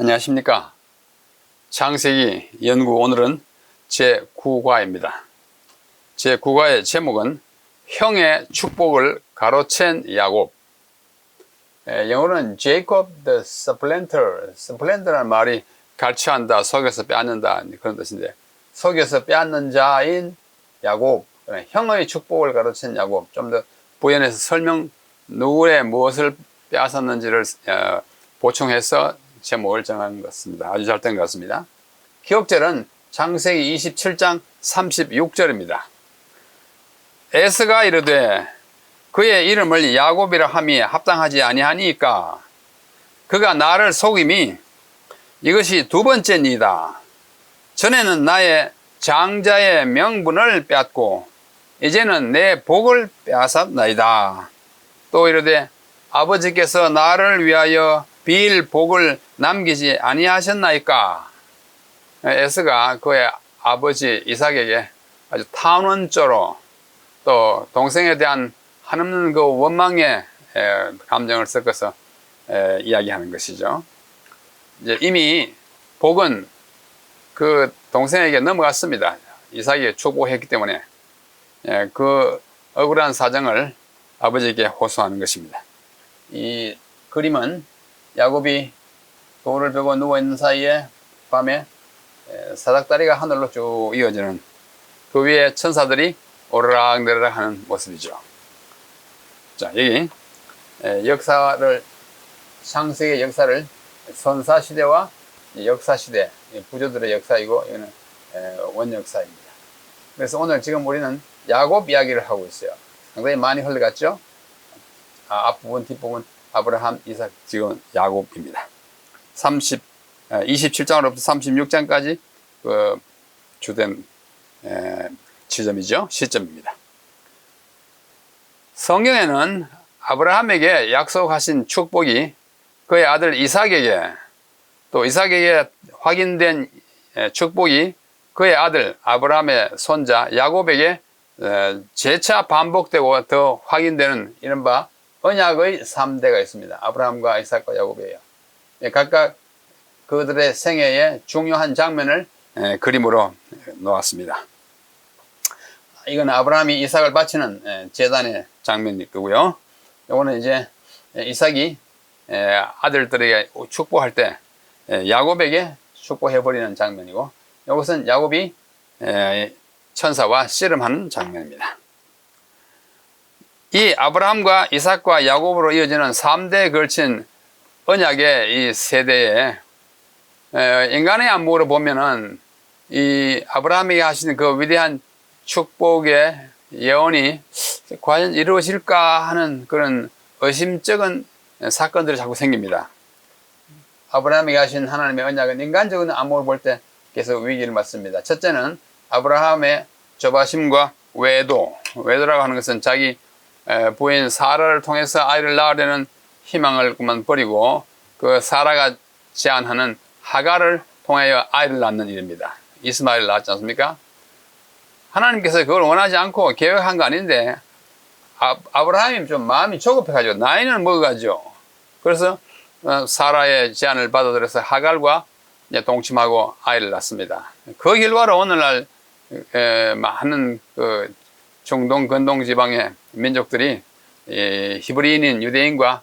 안녕하십니까. 창세기 연구 오늘은 제9과입니다. 제9과의 제목은 형의 축복을 가로챈 야곱. 영어로는 Jacob the Supplanter. Supplanter라는 말이 갈취한다, 속여서 빼앗는다 그런 뜻인데, 속여서 빼앗는 자인 야곱, 형의 축복을 가로챈 야곱. 좀 더 부연해서 설명, 누구의 무엇을 빼앗았는지를 보충해서 제목을 정한 것 같습니다. 아주 잘 된 것 같습니다. 기억절은 창세기 27장 36절입니다. 에스가 이르되 그의 이름을 야곱이라 함이 합당하지 아니하니까 그가 나를 속임이 이것이 두 번째니이다. 전에는 나의 장자의 명분을 빼앗고 이제는 내 복을 빼앗았나이다. 또 이르되 아버지께서 나를 위하여 빌 복을 남기지 아니하셨나이까. 에스가 그의 아버지 이삭에게 아주 탄원조로 또 동생에 대한 한없는 그 원망의 감정을 섞어서 이야기하는 것이죠. 이제 이미 복은 그 동생에게 넘어갔습니다. 이삭이 축복했기 때문에 그 억울한 사정을 아버지에게 호소하는 것입니다. 이 그림은 야곱이 돌을 베고 누워있는 사이에 밤에 사닥다리가 하늘로 쭉 이어지는, 그 위에 천사들이 오르락내리락 하는 모습이죠. 자, 여기 역사를, 창세기의 역사를 선사시대와 역사시대, 부조들의 역사이고 이거는 원역사입니다. 그래서 오늘 지금 우리는 야곱 이야기를 하고 있어요. 상당히 많이 흘러갔죠. 앞부분 뒷부분 아브라함, 이삭, 지금 야곱입니다. 27장으로부터 36장까지 그 주된 지점이죠. 시점입니다. 성경에는 아브라함에게 약속하신 축복이 그의 아들 이삭에게, 또 이삭에게 확인된 축복이 그의 아들 아브라함의 손자 야곱에게 재차 반복되고 더 확인되는 이른바 언약의 3대가 있습니다. 아브라함과 이삭과 야곱이에요. 각각 그들의 생애의 중요한 장면을 그림으로 놓았습니다. 이건 아브라함이 이삭을 바치는 제단의 장면이고요. 이거는 이제 이삭이 아들들에게 축복할 때 야곱에게 축복해버리는 장면이고, 이것은 야곱이 천사와 씨름하는 장면입니다. 이 아브라함과 이삭과 야곱으로 이어지는 3대에 걸친 언약의 이 세대에 인간의 안목으로 보면은 이 아브라함에게 하시는 그 위대한 축복의 예언이 과연 이루어질까 하는 그런 의심쩍은 사건들이 자꾸 생깁니다. 아브라함에게 하신 하나님의 언약은 인간적인 안목을 볼 때 계속 위기를 맞습니다. 첫째는 아브라함의 조바심과 외도라고 하는 것은 자기 부인 사라를 통해서 아이를 낳으려는 희망을 그만 버리고 그 사라가 제안하는 하갈을 통하여 아이를 낳는 일입니다. 이스마엘을 낳았지 않습니까? 하나님께서 그걸 원하지 않고 계획한 거 아닌데 아브라함이 좀 마음이 조급해가지고 나이는 먹어가죠. 그래서 사라의 제안을 받아들여서 하갈과 동침하고 아이를 낳습니다. 그 결과로 오늘날 많은 그 중동 근동 지방의 민족들이 히브리인인 유대인과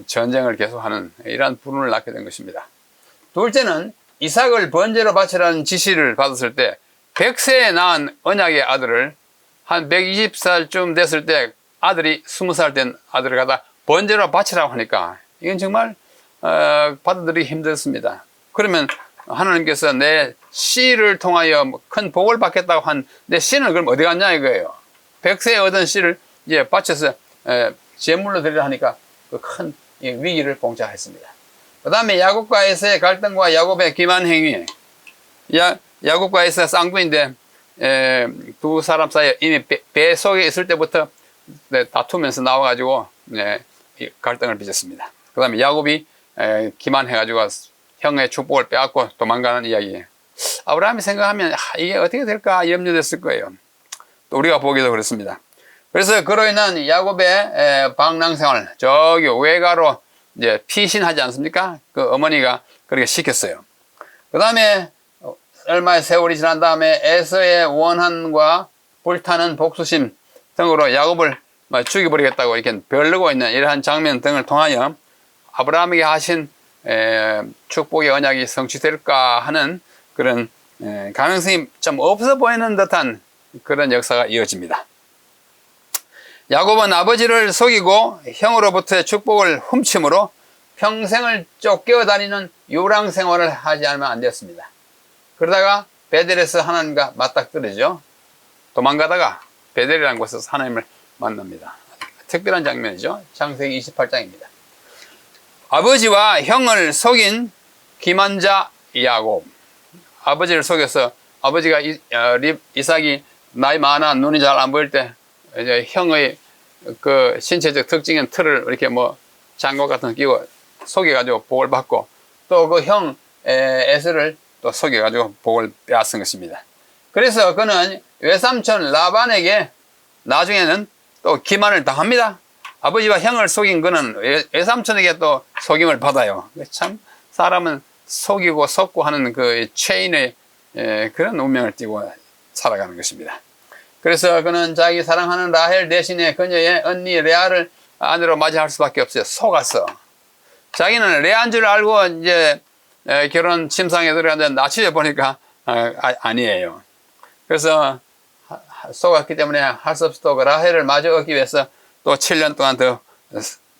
전쟁을 계속하는 이러한 불운을 낳게 된 것입니다. 둘째는 이삭을 번제로 바치라는 지시를 받았을 때 100세에 낳은 언약의 아들을 한 120살쯤 됐을 때 아들이 20살 된 아들을 갖다 번제로 바치라고 하니까 이건 정말 받아들이기 힘들었습니다. 그러면 하나님께서 내 씨를 통하여 큰 복을 받겠다고 한 내 씨는 그럼 어디 갔냐 이거예요. 100세에 얻은 씨를 이제 바쳐서 제물로 드리려 하니까 그 큰 위기를 봉착했습니다. 그 다음에 야곱과 에서의 갈등과 야곱의 기만 행위. 야곱과 에서 쌍둥이인데 두 사람 사이에 이미 배 속에 있을 때부터 다투면서 나와가지고 갈등을 빚었습니다. 그 다음에 야곱이 기만해가지고 형의 축복을 빼앗고 도망가는 이야기예요. 아브라함이 생각하면 이게 어떻게 될까 염려됐을 거예요. 또 우리가 보기도 그렇습니다. 그래서 그로 인한 야곱의 방랑생활, 저기 외가로 이제 피신하지 않습니까? 그 어머니가 그렇게 시켰어요. 그 다음에 얼마의 세월이 지난 다음에 에서의 원한과 불타는 복수심 등으로 야곱을 죽여버리겠다고 이렇게 벼르고 있는 이러한 장면 등을 통하여 아브라함에게 하신 축복의 언약이 성취될까 하는 그런 가능성이 좀 없어 보이는 듯한 그런 역사가 이어집니다. 야곱은 아버지를 속이고 형으로부터의 축복을 훔침으로 평생을 쫓겨 다니는 유랑 생활을 하지 않으면 안 되었습니다. 그러다가 베델에서 하나님과 맞닥뜨리죠. 도망가다가 베델이라는 곳에서 하나님을 만납니다. 특별한 장면이죠. 창세기 28장입니다. 아버지와 형을 속인 기만자 야곱. 아버지를 속여서 아버지가 이삭이 나이 많아 눈이 잘 안 보일 때 이제 형의 그 신체적 특징인 털을 이렇게 뭐 장갑 같은 거 끼고 속여가지고 복을 받고 또 그 형 에서를 또 속여가지고 복을 빼앗은 것입니다. 그래서 그는 외삼촌 라반에게 나중에는 또 기만을 당합니다. 아버지와 형을 속인 그는 외삼촌에게 또 속임을 받아요. 참 사람은 속이고 속고 하는 그 체인의 그런 운명을 띠고 살아가는 것입니다. 그래서 그는 자기 사랑하는 라헬 대신에 그녀의 언니 레아를 아내로 맞이할 수밖에 없어요. 속았어. 자기는 레아인 줄 알고 이제 결혼 침상에 들어가는데 나치려 보니까 아니에요. 그래서 속았기 때문에 할 수 없이 또 그 라헬을 마저 얻기 위해서 또 7년 동안 더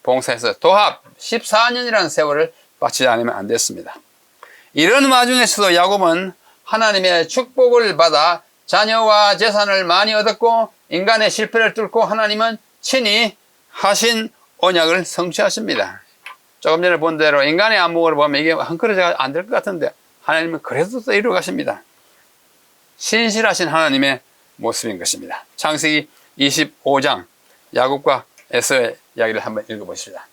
봉사해서 도합 14년이라는 세월을 바치지 않으면 안 됐습니다. 이런 와중에서도 야곱은 하나님의 축복을 받아 자녀와 재산을 많이 얻었고 인간의 실패를 뚫고 하나님은 친히 하신 언약을 성취하십니다. 조금 전에 본 대로 인간의 안목을 보면 이게 한꺼번에 안 될 것 같은데 하나님은 그래도 또 이루어 가십니다. 신실하신 하나님의 모습인 것입니다. 창세기 25장 야곱과 에서의 이야기를 한번 읽어보십시다.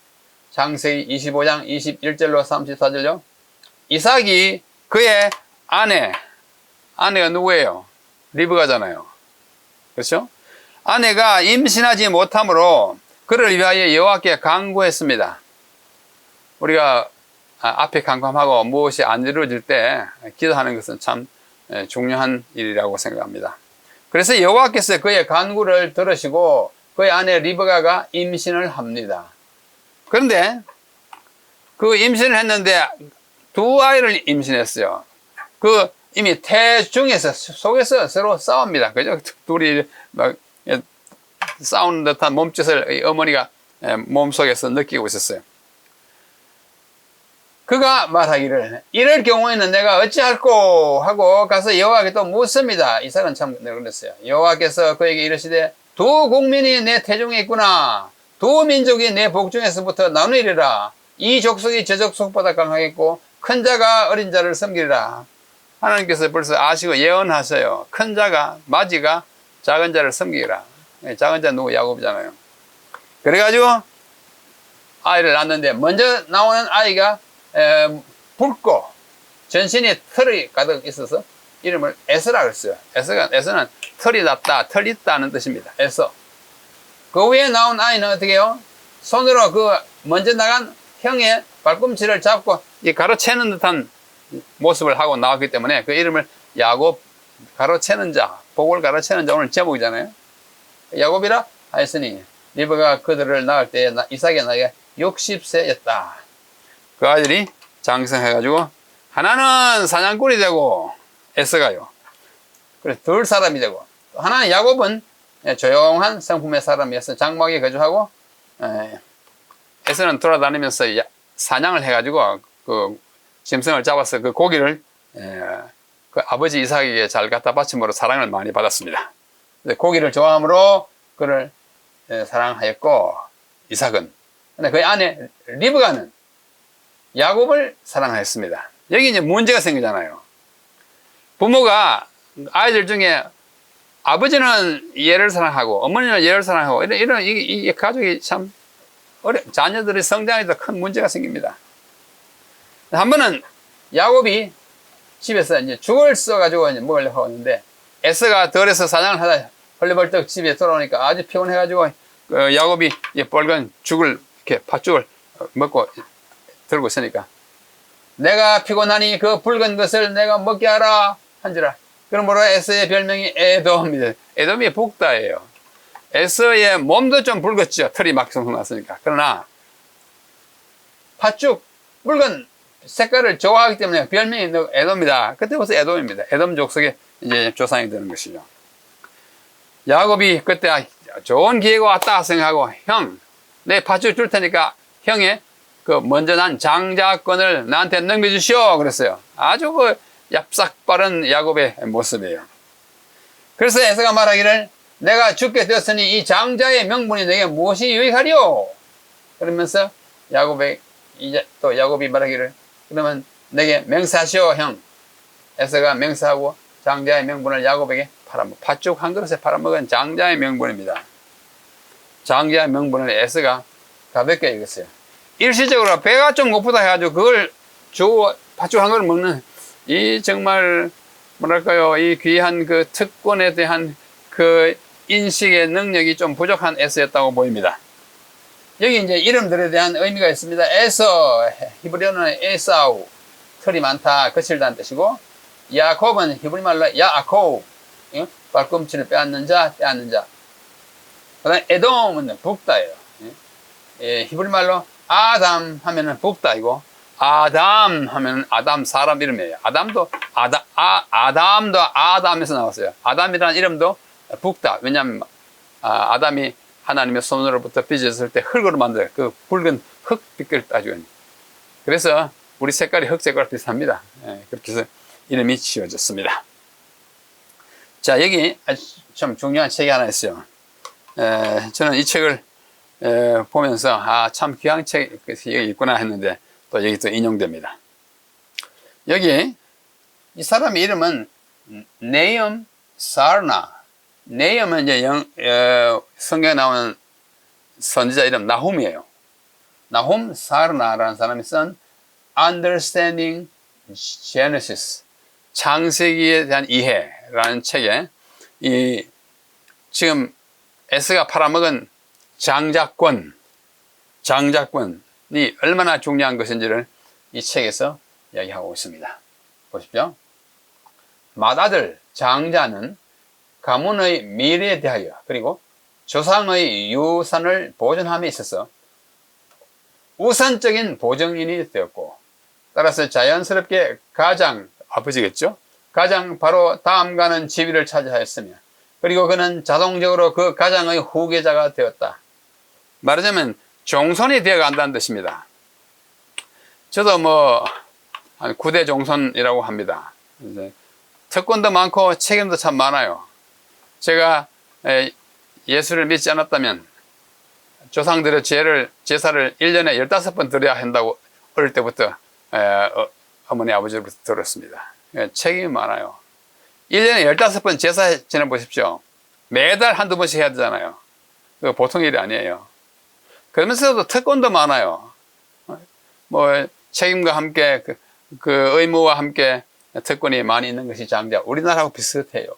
창세기 25장 21절로 34절요. 이삭이 그의 아내가 누구예요? 리브가잖아요. 그렇죠? 아내가 임신하지 못함으로 그를 위하여 여호와께 간구했습니다. 우리가 앞에 간구하고 무엇이 안 이루어질 때 기도하는 것은 참 중요한 일이라고 생각합니다. 그래서 여호와께서 그의 간구를 들으시고 그의 아내 리브가가 임신을 합니다. 그런데 그 임신을 했는데 두 아이를 임신했어요. 그 이미 태중에서 속에서 서로 싸웁니다. 그죠? 둘이 막 싸우는 듯한 몸짓을 어머니가 몸속에서 느끼고 있었어요. 그가 말하기를 이럴 경우에는 내가 어찌할꼬 하고 가서 여호와께 또 묻습니다. 이삭은 참 그랬어요. 여호와께서 그에게 이르시되 두 국민이 내 태중에 있구나. 두 민족이 내 복중에서부터 나누리라. 이 족속이 저 족속보다 강하겠고 큰 자가 어린 자를 섬기리라. 하나님께서 벌써 아시고 예언하셔요. 큰 자가 마지가 작은 자를 섬기리라. 작은 자 누구? 야곱이잖아요. 그래가지고 아이를 낳는데 먼저 나오는 아이가 붉고 전신에 털이 가득 있어서 이름을 에서라 그랬어요. 에서는 털이 났다, 털 있다는 뜻입니다. 에서. 그 위에 나온 아이는 어떻게 해요? 손으로 그 먼저 나간 형의 발꿈치를 잡고 가로채는 듯한 모습을 하고 나왔기 때문에 그 이름을 야곱, 가로채는 자, 복을 가로채는 자, 오늘 제목이잖아요. 야곱이라 하였으니 리브가 그들을 낳을 때에 이삭의 나이가 60세였다. 그 아들이 장성해가지고 하나는 사냥꾼이 되고 에서가요. 그래서 둘 사람이 되고 하나는 야곱은 조용한 성품의 사람이어서 장막에 거주하고 에서는 돌아다니면서 사냥을 해가지고 그 짐승을 잡아서 그 고기를 그 아버지 이삭에게 잘 갖다 바침으로 사랑을 많이 받았습니다. 고기를 좋아함으로 그를 사랑하였고 이삭은 근데 그의 아내 리브가는 야곱을 사랑하였습니다. 여기 이제 문제가 생기잖아요. 부모가 아이들 중에 아버지는 얘를 사랑하고 어머니는 얘를 사랑하고 이런 이 가족이 참 자녀들의 성장에도 큰 문제가 생깁니다. 한 번은 야곱이 집에서 이제 죽을 써가지고 이제 먹으려고 하는데 에서가 덜에서 사냥을 하다 헐레벌떡 집에 돌아오니까 아주 피곤해가지고 야곱이 빨간 죽을 이렇게 팥죽을 먹고 들고 있으니까 내가 피곤하니 그 붉은 것을 내가 먹게 하라 한지라. 그러므로 에서의 별명이 에돔입니다. 에돔이 북다예요. 에서의 몸도 좀 붉었죠. 털이 막 났으니까. 그러나 팥죽 붉은 색깔을 좋아하기 때문에 별명이 에돔이다. 그때부터 에돔입니다. 에돔 족속의 이제 조상이 되는 것이죠. 야곱이 그때 좋은 기회가 왔다 생각하고, 형, 내 팥죽 줄 테니까 형의 그 먼저 난 장자권을 나한테 넘겨주시오 그랬어요. 아주 그 얍삭 빠른 야곱의 모습이에요. 그래서 에서가 말하기를, 내가 죽게 되었으니 이 장자의 명분이 내게 무엇이 유익하리오? 그러면서 또 야곱이 말하기를, 그러면 내게 맹세하시오 형. 에서가 맹세하고 장자의 명분을 야곱에게 팥죽 한 그릇에 팔아먹은 장자의 명분입니다. 장자의 명분을 에서가 가볍게 읽었어요. 일시적으로 배가 좀 고프다 해가지고 그걸 주고 팥죽 한 그릇 먹는 이 정말 뭐랄까요, 이 귀한 그 특권에 대한 그 인식의 능력이 좀 부족한 에서였다고 보입니다. 여기 이제 이름들에 대한 의미가 있습니다. 에서, 히브리어는 에사우, 털이 많다, 거칠다는 뜻이고, 야곱은 히브리 말로 야아코, 발꿈치를 빼앗는 자. 그 다음에 에돔은 북다예요. 히브리 말로 아담 하면은 북다이고, 아담 하면은 아담 사람 이름이에요. 아담도 아담에서 나왔어요. 아담이라는 이름도 북다. 왜냐하면 아담이 하나님의 손으로부터 빚었을 때 흙으로 만들어요. 그 붉은 흙빛을 따지고. 그래서 우리 색깔이 흙 색깔 비슷합니다. 그렇게 해서 이름이 지어졌습니다. 자, 여기 좀 중요한 책이 하나 있어요. 저는 이 책을 보면서 참 귀한 책이 있구나 했는데 또 여기 또 인용됩니다. 여기 이 사람의 이름은 네엄 사르나. 네엄은 이제 성경에 나오는 선지자 이름 나훔이에요. 나훔 사르나라는 사람이 쓴 Understanding Genesis, 창세기에 대한 이해라는 책에 지금 에서가 팔아먹은 장자권이 얼마나 중요한 것인지를 이 책에서 이야기하고 있습니다. 보십시오. 맏아들 장자는 가문의 미래에 대하여 그리고 조상의 유산을 보존함에 있어서 우선적인 보증인이 되었고, 따라서 자연스럽게 아버지겠죠? 가장 바로 다음가는 지위를 차지하였으며, 그리고 그는 자동적으로 그 가장의 후계자가 되었다. 말하자면 종손이 되어 간다는 뜻입니다. 저도 한 9대 종손이라고 합니다. 이제 특권도 많고 책임도 참 많아요. 제가 예수를 믿지 않았다면 조상들의 제사를 1년에 15번 드려야 한다고 어릴 때부터 어머니 아버지로부터 들었습니다. 책임이 많아요. 1년에 15번 제사 지내보십시오. 매달 한두 번씩 해야 되잖아요. 그거 보통 일이 아니에요. 그러면서도 특권도 많아요. 책임과 함께 그 의무와 함께 특권이 많이 있는 것이 장자. 우리나라하고 비슷해요.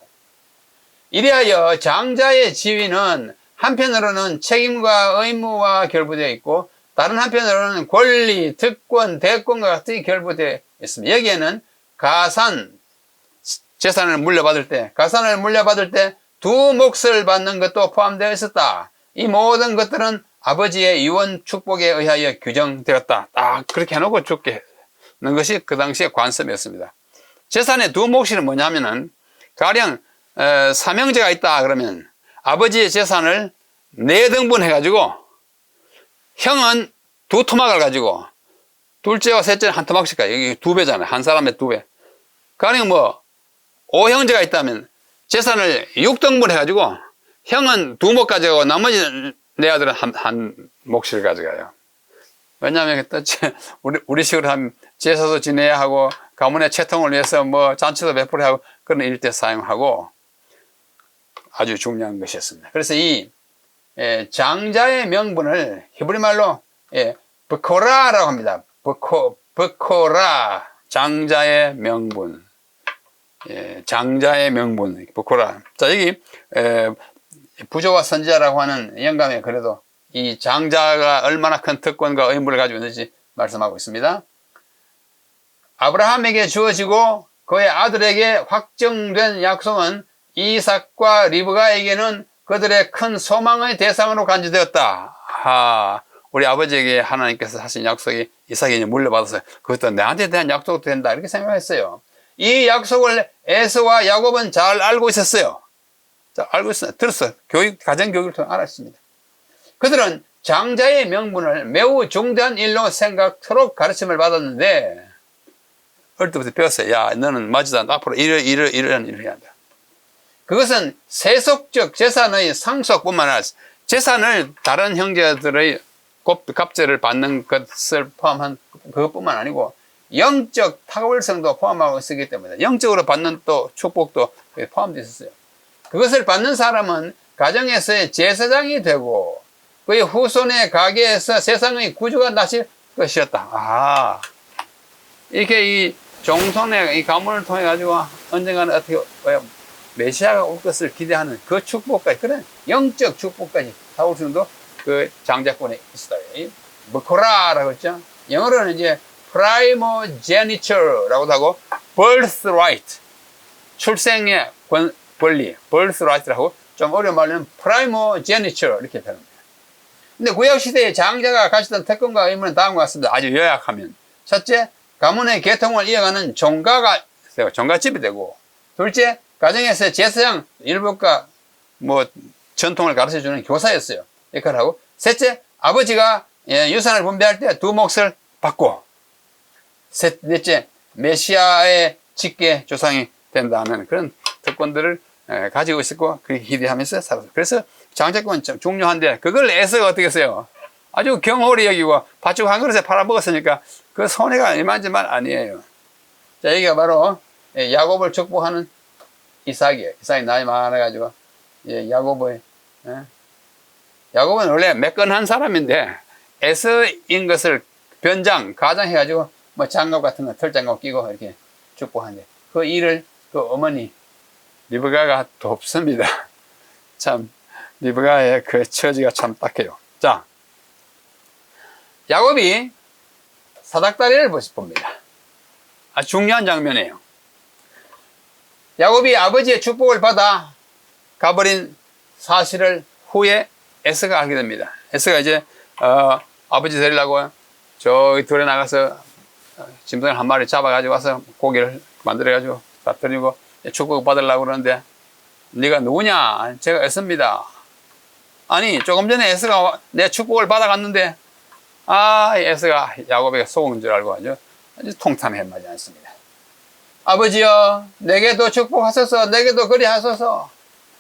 이리하여 장자의 지위는 한편으로는 책임과 의무와 결부되어 있고, 다른 한편으로는 권리, 특권, 대권과 같이 결부되어 있습니다. 여기에는 재산을 물려받을 때 두 몫을 받는 것도 포함되어 있었다. 이 모든 것들은 아버지의 유언 축복에 의하여 규정되었다. 딱 그렇게 해놓고 죽게 하는 것이 그 당시의 관습이었습니다. 재산의 두 몫이 뭐냐면은, 가령 삼형제가 있다 그러면 아버지의 재산을 4등분 해가지고 형은 2토막을 가지고 둘째와 셋째는 1토막씩 가요. 여기 2배잖아요. 한 사람의 2배. 가령 5형제가 있다면 재산을 6등분 해가지고 형은 2몫 가져가고 나머지 4아들은 한 몫을 가져가요. 왜냐하면 우리 식으로 하면 제사도 지내야 하고 가문의 채통을 위해서 잔치도 베풀어야 하고 그런 일 때 사용하고 아주 중요한 것이었습니다. 그래서 이 장자의 명분을 히브리 말로 브코라라고 합니다. 브코라, 장자의 명분. 장자의 명분, 브코라. 자, 여기 부조와 선지자라고 하는 영감에 그래도 이 장자가 얼마나 큰 특권과 의무를 가지고 있는지 말씀하고 있습니다. 아브라함에게 주어지고 그의 아들에게 확정된 약속은 이삭과 리브가에게는 그들의 큰 소망의 대상으로 간주되었다. 우리 아버지에게 하나님께서 하신 약속이 이삭에게 물려받았어요. 그것도 내한테 대한 약속도 된다 이렇게 생각했어요. 이 약속을 에서와 야곱은 잘 알고 있었어요. 알고 있어요. 들었어요. 가정교육을 통해 알았습니다. 그들은 장자의 명분을 매우 중대한 일로 생각토록 가르침을 받았는데 어릴 때부터 배웠어요. 야, 너는 맞지도 않다. 앞으로 이런 일을 해야 한다. 그것은 세속적 재산의 상속뿐만 아니라 재산을 다른 형제들의 갑제를 받는 것을 포함한 그것뿐만 아니고 영적 탁월성도 포함하고 있기 때문에 영적으로 받는 또 축복도 포함되어 있었어요. 그것을 받는 사람은 가정에서의 제사장이 되고 그의 후손의 가게에서 세상의 구주가 나실 것이었다. 이렇게 이 종손의 이 가문을 통해 가지고 언젠가는 어떻게 메시아가 올 것을 기대하는 그 축복까지, 그런 영적 축복까지 다울수도 그 장자권에 있어요. 머코라라고 했죠. 영어로는 이제 primogenitur라고도 하고 birthright, 출생의 권리, birthright라고, 좀 어려운 말로는 primogeniture 이렇게 표현합니다. 근데 구약시대에 장자가 가졌던 특권과 의무는 다음과 같습니다. 아주 요약하면, 첫째, 가문의 계통을 이어가는 종가집이 되고, 둘째, 가정에서 제사장 일부가 전통을 가르쳐주는 교사였어요. 역할을 하고, 셋째, 아버지가 유산을 분배할 때 두 몫을 받고, 넷째, 메시아의 직계 조상이 된다는 그런 특권들을 가지고 있었고, 그 기대하면서 살았어요. 그래서 장자권은 좀 중요한데, 그걸 에서가 어떻게 했어요? 아주 경홀히 여기고, 팥죽 한 그릇에 팔아먹었으니까, 그 손해가 이만저만 아니에요. 자, 여기가 바로 야곱을 축복하는 이삭이에요. 이삭이 나이 많아가지고, 야곱은 원래 매끈한 사람인데, 에서인 것을 가장해가지고, 장갑 같은 거, 털장갑 끼고 이렇게 축복하는데, 그 일을 그 어머니, 리브가가 돕습니다. 참, 리브가의 그 처지가 참 딱해요. 자, 야곱이 사닥다리를 봅니다. 아주 중요한 장면이에요. 야곱이 아버지의 축복을 받아 가버린 사실을 후에 에서가 알게 됩니다. 에서가 이제 아버지 데리려고 저기 들에 나가서 짐승을 한 마리 잡아가지고 와서 고기를 만들어가지고 다 드리고 축복 받으려고 그러는데, 네가 누구냐? 제가 에서입니다. 아니, 조금 전에 에서가 내 축복을 받아갔는데, 에서가 야곱에게 속은 줄 알고 아주 통탐해마지 않습니다. 아버지여, 내게도 축복하소서, 내게도 그리 하소서.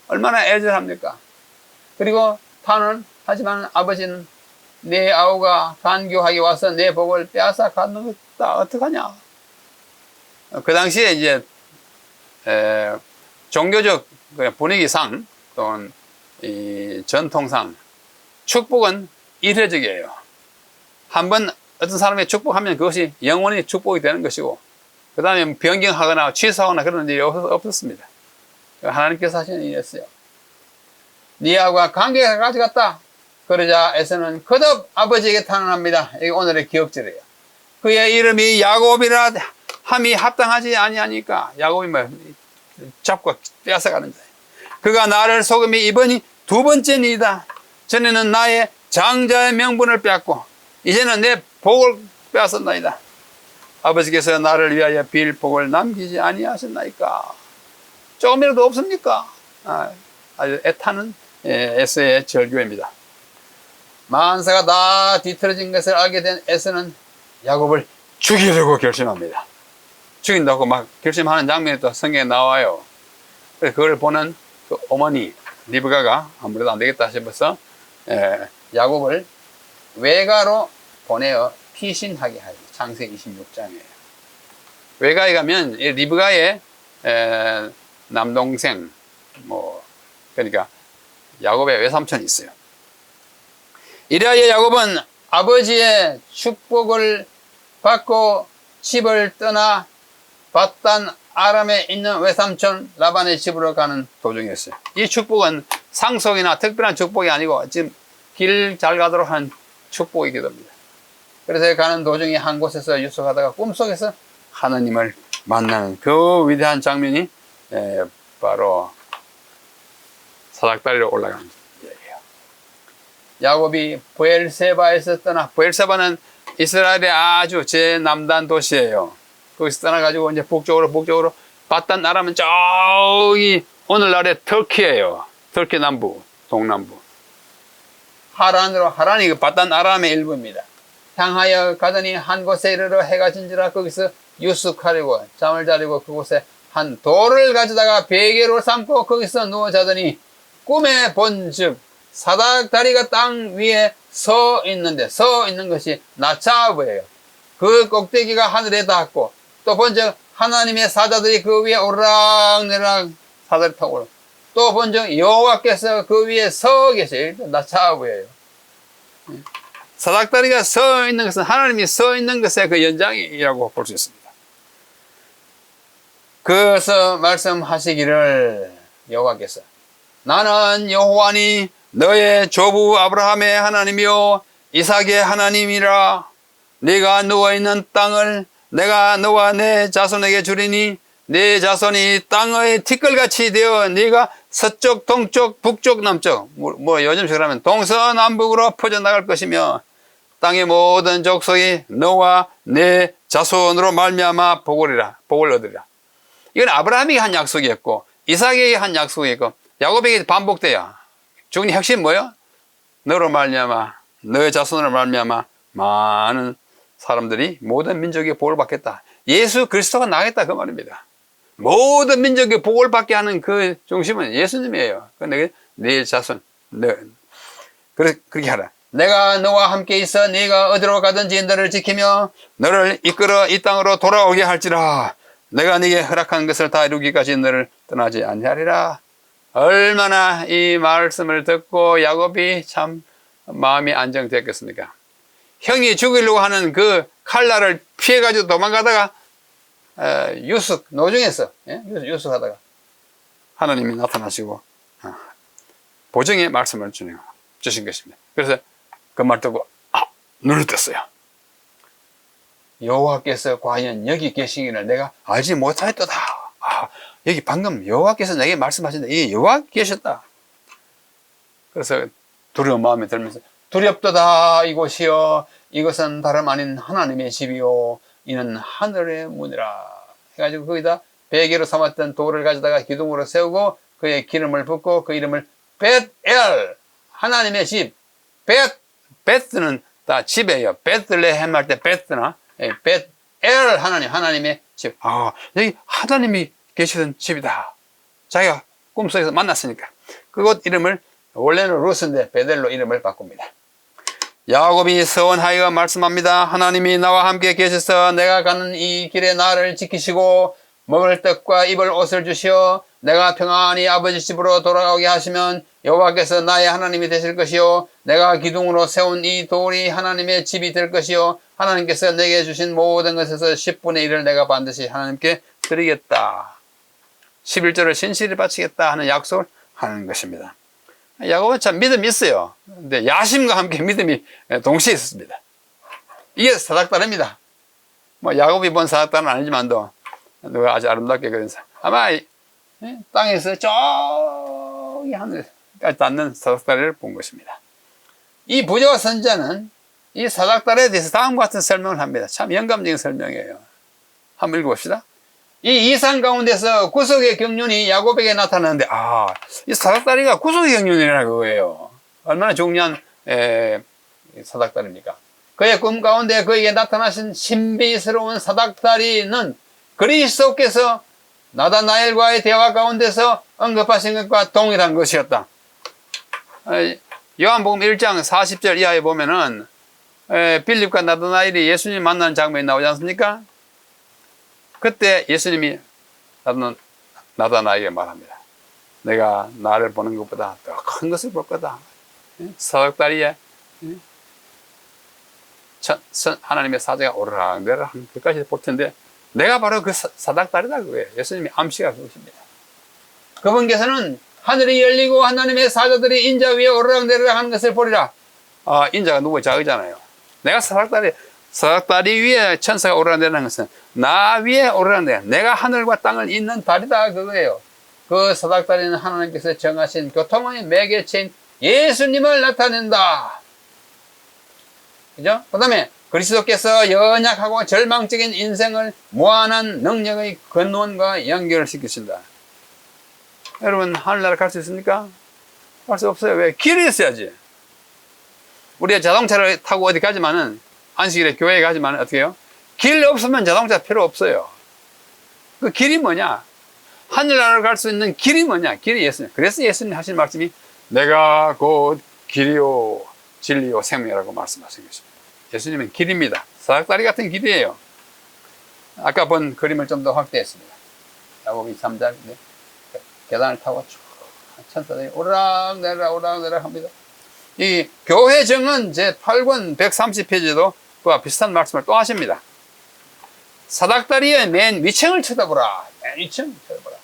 얼마나 애절합니까? 그리고 하지만 아버지는 내 아우가 간교하게 와서 내 복을 빼앗아 가는 것다. 어떡하냐? 그 당시에 이제 종교적 분위기상 또는 이 전통상 축복은 일회적이에요. 한번 어떤 사람이 축복하면 그것이 영원히 축복이 되는 것이고, 그 다음에 변경하거나 취소하거나 그런 일이 없었습니다. 하나님께서 하시는 일이었어요. 네 아우가 관계가 가져갔다. 그러자 에서는 거듭 아버지에게 탄원합니다. 이게 오늘의 기억절이에요. 그의 이름이 야곱이라 함이 합당하지 아니하니까, 야곱이 잡고 빼앗아가는 자예요. 그가 나를 속임이 이번이 두 번째니이다. 전에는 나의 장자의 명분을 빼앗고 이제는 내 복을 빼앗았나이다. 아버지께서 나를 위하여 빌 복을 남기지 아니하셨나이까. 조금이라도 없습니까? 아주 애타는 에서의 절규입니다. 만사가 다 뒤틀어진 것을 알게 된 에서는 야곱을 죽이려고 결심합니다. 죽인다고 막 결심하는 장면이 또 성경에 나와요. 그래서 그걸 보는 그 어머니 리브가가 아무래도 안 되겠다 싶어서 야곱을 외가로 보내어 피신하게 하죠. 창세기 26장이에요. 외가에 가면 리브가의 남동생, 그러니까 야곱의 외삼촌이 있어요. 이래야 야곱은 아버지의 축복을 받고 집을 떠나 밧단 아람에 있는 외삼촌 라반의 집으로 가는 도중이었어요. 이 축복은 상속이나 특별한 축복이 아니고 지금 길 잘 가도록 한 축복이기도 합니다. 그래서 가는 도중에 한 곳에서 유숙하다가 꿈속에서 하나님을 만나는 그 위대한 장면이 바로 사닥다리로 올라가는 얘기예요. 야곱이 브엘세바에서 떠나, 브엘세바는 이스라엘의 아주 제남단 도시예요. 거기서 떠나가지고 이제 북쪽으로 바단 아람은 저기 오늘날의 터키예요. 터키 남부, 동남부. 하란이 그 바단 아람의 일부입니다. 향하여 가더니 한 곳에 이르러 해가 진지라 거기서 유숙하려고 잠을 자려고 그곳에 한 돌을 가져다가 베개로 삼고 거기서 누워 자더니 꿈에 본즉 사닥다리가 땅 위에 서 있는 것이 나차보예요. 그 꼭대기가 하늘에 닿았고 또 본즉 하나님의 사자들이 그 위에 오르락내락 사다리 타고 오르. 또 본즉 여호와께서 그 위에 서 계세요. 나차보예요. 사닥다리가 서 있는 것은 하나님이 서 있는 것의 그 연장이라고 볼 수 있습니다. 그래서 말씀하시기를 여호와께서 나는 여호와니 너의 조부 아브라함의 하나님이요 이삭의 하나님이라. 네가 누워있는 땅을 내가 너와 내 자손에게 주리니 네 자손이 땅의 티끌같이 되어 네가 서쪽 동쪽 북쪽 남쪽 요즘식으로 하면 동서남북으로 퍼져나갈 것이며 땅의 모든 족속이 너와 내 자손으로 말미암아 복을 얻으리라. 이건 아브라함이 한 약속이었고 이삭에게 한 약속이었고 야곱에게 반복돼요. 중요한 핵심 뭐예요? 너로 말미암아 너의 자손으로 말미암아 많은 사람들이 모든 민족이 복을 받겠다. 예수 그리스도가 나겠다 그 말입니다. 모든 민족이 복을 받게 하는 그 중심은 예수님이에요. 네 자손 그렇게 하라. 내가 너와 함께 있어 네가 어디로 가든지 너를 지키며 너를 이끌어 이 땅으로 돌아오게 할지라. 내가 네게 허락한 것을 다 이루기까지 너를 떠나지 아니하리라. 얼마나 이 말씀을 듣고 야곱이 참 마음이 안정됐겠습니까? 형이 죽이려고 하는 그 칼날을 피해가지고 도망가다가 노중에서 유숙하다가 하나님이 나타나시고 보증의 말씀을 주신 것입니다. 그래서 그 말 듣고 눈을 떴어요. 여호와께서 과연 여기 계시기를 내가 알지 못하였도다. 여기 방금 여호와께서 내게 말씀하셨는데 이 여호와 계셨다. 그래서 두려운 마음이 들면서 두렵도다 이곳이여 이것은 다름 아닌 하나님의 집이요 이는 하늘의 문이라 해가지고 거기다 베개로 삼았던 돌을 가져다가 기둥으로 세우고 그의 기름을 붓고 그 이름을 벳엘 하나님의 집. 베트는 다 집이에요. 베들레헴 할 때 베트나 벳엘 하나님의 집. 여기 하나님이 계시던 집이다. 자기가 꿈속에서 만났으니까 그곳 이름을 원래는 루스인데 베델로 이름을 바꿉니다. 야곱이 서원하여 말씀합니다. 하나님이 나와 함께 계셔서 내가 가는 이 길에 나를 지키시고 먹을 떡과 입을 옷을 주시어 내가 평안히 아버지 집으로 돌아오게 하시면 여호와께서 나의 하나님이 되실 것이요 내가 기둥으로 세운 이 돌이 하나님의 집이 될 것이요 하나님께서 내게 주신 모든 것에서 10분의 1을 내가 반드시 하나님께 드리겠다. 11조를 신실히 바치겠다 하는 약속을 하는 것입니다. 야곱은 참 믿음이 있어요. 근데 야심과 함께 믿음이 동시에 있었습니다. 이게 사닥다리입니다. 야곱이 본 사닥다리는 아니지만도 누가 아주 아름답게 그린 아마 땅에서 저기 하늘까지 닿는 사닥다리를 본 것입니다. 이 부조와 선자는 이 사닥다리에 대해서 다음과 같은 설명을 합니다. 참 영감적인 설명이에요. 한번 읽어봅시다. 이 이상 가운데서 구속의 경륜이 야곱에게 나타나는데 이 사닥다리가 구속의 경륜이라는 거예요. 얼마나 중요한 사닥다리입니까? 그의 꿈 가운데 그에게 나타나신 신비스러운 사닥다리는 그리스도께서 나다나엘과의 대화 가운데서 언급하신 것과 동일한 것이었다. 요한복음 1장 40절 이하에 보면은 빌립과 나다나엘이 예수님 만나는 장면이 나오지 않습니까? 그때 예수님이 나다나엘에게 말합니다. 내가 나를 보는 것보다 더 큰 것을 볼 거다. 사닥다리에 하나님의 사자가 오르락내락 하는 것까지 볼 텐데 내가 바로 그 사닥다리다 그거예요. 예수님이 암시가 그것입니다. 그분께서는 하늘이 열리고 하나님의 사자들이 인자 위에 오르락내락 하는 것을 보리라. 인자가 누구의 자의잖아요. 내가 사닥다리 사닥다리 위에 천사가 오르락내리는 것은 나 위에 오르락내려 내가 하늘과 땅을 잇는 다리다 그거예요. 그 사닥다리는 하나님께서 정하신 교통의 매개체인 예수님을 나타낸다. 그죠? 그 다음에 그리스도께서 연약하고 절망적인 인생을 무한한 능력의 근원과 연결시키신다. 여러분 하늘나라 갈 수 있습니까? 갈 수 없어요. 왜? 길이 있어야지. 우리가 자동차를 타고 어디 가지만은 안식일에 교회에 가지만은 어떻게 해요? 길 없으면 자동차 필요 없어요. 그 길이 뭐냐? 하늘나라로 갈 수 있는 길이 뭐냐? 길이 예수님. 그래서 예수님 하신 말씀이 내가 곧 길이요 진리요 생명이라고 말씀하신 것입니다. 예수님은 길입니다. 사닥다리 같은 길이에요. 아까 본 그림을 좀 더 확대했습니다. 야곱이 3장 계단을 타고 쭉 천사들이 오락내락 합니다. 이 교회정은 제8권 130페이지도 그와 비슷한 말씀을 또 하십니다. 사닥다리의 맨 위층을 쳐다보라. 맨 위층 쳐다보라.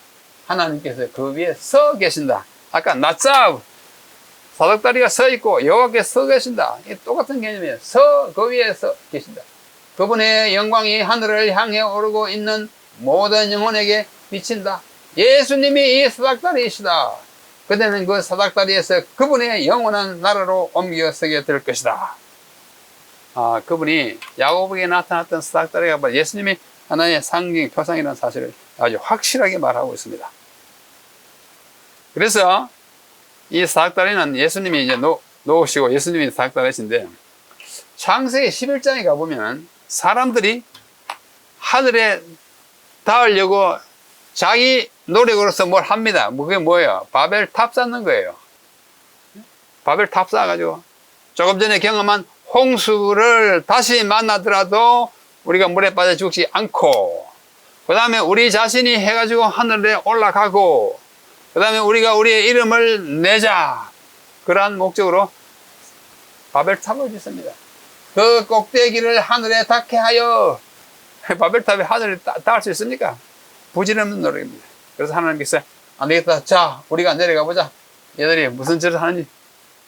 하나님께서 그 위에 서 계신다. 아까 낮잡 사닥다리가 서 있고 여호와께서 서 계신다. 이 똑같은 개념이에요. 그 위에 서 계신다. 그분의 영광이 하늘을 향해 오르고 있는 모든 영혼에게 비친다. 예수님이 이 사닥다리이시다. 그대는 그 사닥다리에서 그분의 영원한 나라로 옮겨 서게 될 것이다. 그분이 야곱에게 나타났던 사닥다리가 예수님이 하나의 상징, 표상이라는 사실을 아주 확실하게 말하고 있습니다. 그래서 이 사닥다리는 예수님이 이제 놓으시고 예수님이 사닥다리신데 창세기 11장에 가보면 사람들이 하늘에 닿으려고 자기 노력으로서 뭘 합니다. 그게 뭐예요? 바벨 탑 쌓는 거예요. 바벨 탑 쌓아가지고 조금 전에 경험한 홍수를 다시 만나더라도 우리가 물에 빠져 죽지 않고, 그 다음에 우리 자신이 해가지고 하늘에 올라가고, 그 다음에 우리가 우리의 이름을 내자. 그러한 목적으로 바벨탑을 짓습니다. 그 꼭대기를 하늘에 닿게 하여. 바벨탑이 하늘에 닿을 수 있습니까? 부질없는 노력입니다. 그래서 하나님께서 안 되겠다. 자, 우리가 내려가 보자. 얘들이 무슨 짓을 하는지.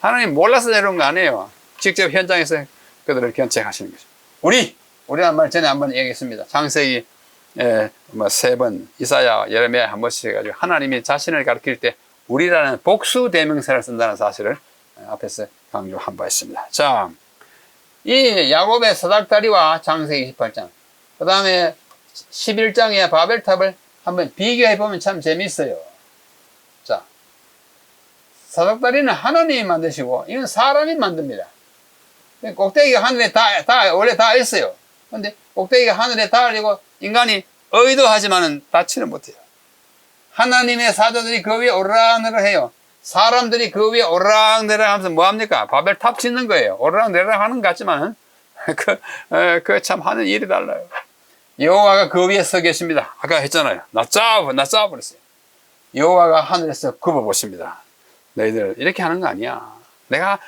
하나님 몰라서 내려온 거 아니에요. 직접 현장에서 그들을 견책하시는 거죠. 우리란 말 전에 한번 얘기했습니다. 창세기 3번, 이사야, 예레미야 한 번씩 해가지고 하나님이 자신을 가리킬 때 우리라는 복수 대명사를 쓴다는 사실을 앞에서 강조한 바 있습니다. 자, 이 야곱의 사닥다리와 창세기 28장, 그 다음에 11장의 바벨탑을 한번 비교해 보면 참 재밌어요. 자, 사닥다리는 하나님이 만드시고 이건 사람이 만듭니다. 꼭대기가 하늘에 원래 다 있어요. 근데 꼭대기가 하늘에 닿으려고 인간이 의도하지만은 닿지는 못해요. 하나님의 사자들이 그 위에 오르락내락 해요. 사람들이 그 위에 오르락내락 하면서 뭐합니까? 바벨탑 짓는 거예요. 오르락내락 하는 것 같지만은 그 참 하는 일이 달라요. 여호와가 그 위에 서 계십니다. 아까 했잖아요. 낮잡아 그랬어요. 여호와가 하늘에서 굽어보십니다. 너희들 이렇게 하는 거 아니야. 내가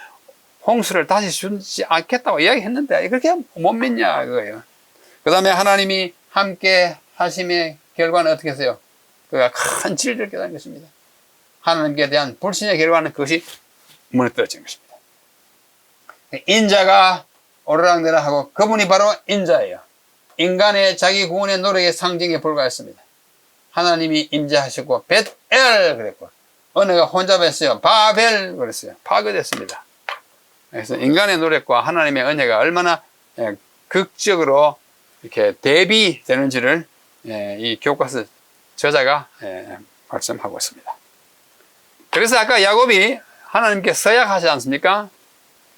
홍수를 다시 주지 않겠다고 이야기했는데 그렇게 못 믿냐 그거예요. 그 다음에 하나님이 함께 하심의 결과는 어떻게 했어요? 그가 큰 진리를 깨닫는 것입니다. 하나님께 대한 불신의 결과는 그것이 무너뜨려진 것입니다. 인자가 오르락내락하고 그분이 바로 인자예요. 인간의 자기 구원의 노력의 상징에 불과했습니다. 하나님이 임재하셨고 벳엘 그랬고 어느가 혼잡했어요. 바벨 그랬어요. 파괴됐습니다. 그래서 인간의 노력과 하나님의 은혜가 얼마나 극적으로 이렇게 대비되는지를 이 교과서 저자가 말씀하고 있습니다. 그래서 아까 야곱이 하나님께 서약하지 않습니까?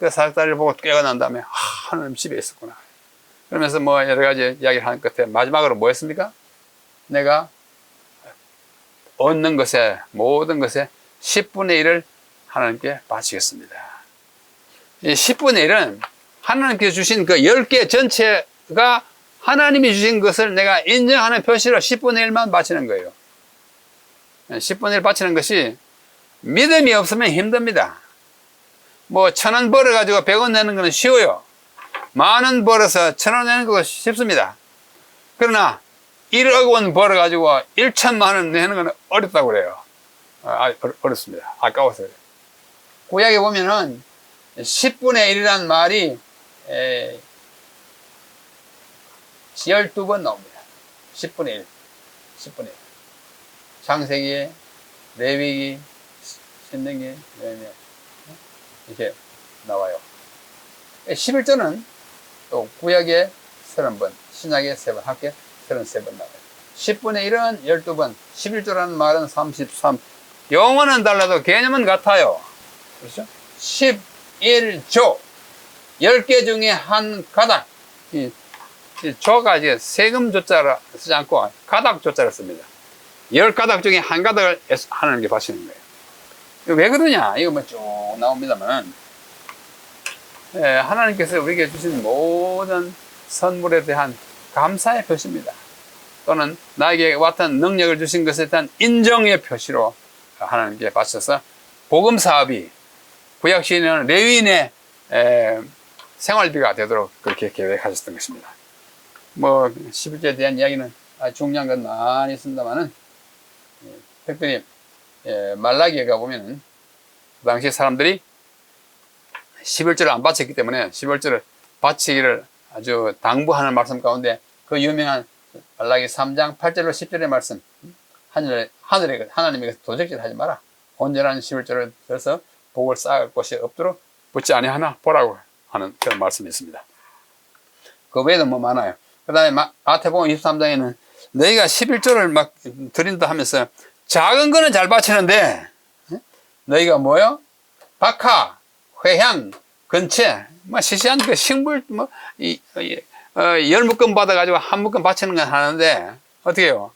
그 사닥다리를 보고 깨어난 다음에 하나님 집에 있었구나. 그러면서 뭐 여러 가지 이야기를 하는 끝에 마지막으로 뭐 했습니까? 내가 얻는 것에 모든 것에 10분의 1을 하나님께 바치겠습니다. 이 10분의 1은 하나님께서 주신 그 10개 전체가 하나님이 주신 것을 내가 인정하는 표시로 10분의 1만 바치는 거예요. 10분의 1 바치는 것이 믿음이 없으면 힘듭니다. 뭐 1,000원 벌어가지고 100원 내는 건 쉬워요. 10,000원 벌어서 1,000원 내는 거 쉽습니다. 그러나 1억 원 벌어가지고 1,000만 원 내는 건 어렵다고 그래요. 어렵습니다. 아까워서 그래요. 구약에 보면은 10분의 1이라는 말이 12번 나옵니다. 10분의 1. 10분의 1. 창세기, 레위기, 신명기, 이렇게 나와요. 11절은 또 구약에 30번, 신약에 3번, 합계 33번 나와요. 10분의 1은 12번, 11조라는 말은 33. 용어는 달라도 개념은 같아요. 그렇죠? 11조. 10개 중에 한 가닥. 이 조가 이제 세금 조자를 쓰지 않고 가닥 조자를 씁니다. 10가닥 중에 한 가닥을 하나님께 바치는 거예요. 왜 그러냐? 이거 뭐 쭉 나옵니다만, 하나님께서 우리에게 주신 모든 선물에 대한 감사의 표시입니다. 또는 나에게 같은 능력을 주신 것에 대한 인정의 표시로 하나님께 바쳐서 복음 사업이 구약 시인은 레위인의 생활비가 되도록 그렇게 계획하셨던 것입니다. 뭐 11조에 대한 이야기는 아주 중요한 건 많이 있습니다만은, 특별히 말라기에 가보면은 그 당시 사람들이 11조를 안 바쳤기 때문에 11조를 바치기를 아주 당부하는 말씀 가운데 그 유명한 말라기 3장 8절로 10절의 말씀, 하늘에 하나님이 도적질 하지 마라. 온전한 11조를 들어서 복을 쌓을 곳이 없도록 붙지 아니하나 보라고 하는 그런 말씀이 있습니다. 그 외에도 뭐 많아요. 그 다음에 마태복음 23장에는 너희가 11조를 막 드린다 하면서 작은 거는 잘 바치는데 너희가 뭐요? 박하, 회향, 근체, 뭐 시시한 그 식물 열 묶음 받아가지고 한 묶음 바치는 건 하는데 어떻게 해요?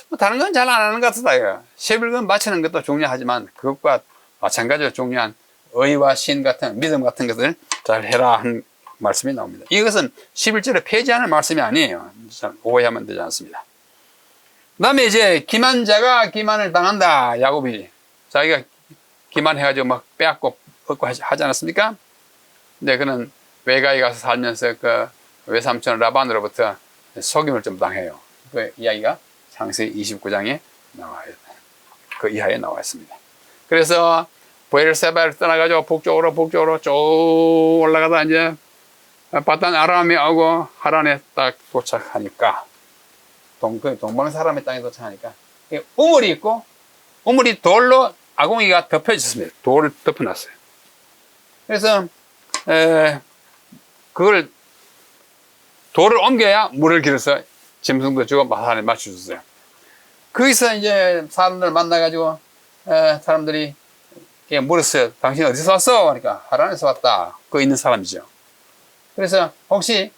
뭐 다른 건 잘 안 하는 것 같다 이거. 11건 바치는 것도 중요하지만 그것과 마찬가지로 중요한 의와 신 같은 믿음 같은 것을 잘 해라 하는 말씀이 나옵니다. 이것은 11절에 폐지하는 말씀이 아니에요. 오해하면 되지 않습니다. 그 다음에 이제 기만자가 기만을 당한다. 야곱이 자기가 기만해가지고 막 빼앗고 얻고 하지 않았습니까? 근데 그는 외가에 가서 살면서 그 외삼촌 라반으로부터 속임을 좀 당해요. 그 이야기가 창세기 29장에 나와요. 그 이하에 나와 있습니다. 그래서 브엘세바를 떠나가지고 북쪽으로 쭉 올라가다 이제 바단 아람에 오고 하란에 딱 도착하니까 동방 사람의 땅에 도착하니까 우물이 있고 우물이 돌로 아궁이가 덮여졌습니다. 돌을 덮어놨어요. 그래서 그걸 돌을 옮겨야 물을 길어서 짐승도 주고 마산에 맞춰줬어요. 거기서 이제 사람들 만나가지고 사람들이 물었어요. 당신 어디서 왔어? 그러니까 하란에서 왔다. 그 있는 사람이죠. 그래서 혹시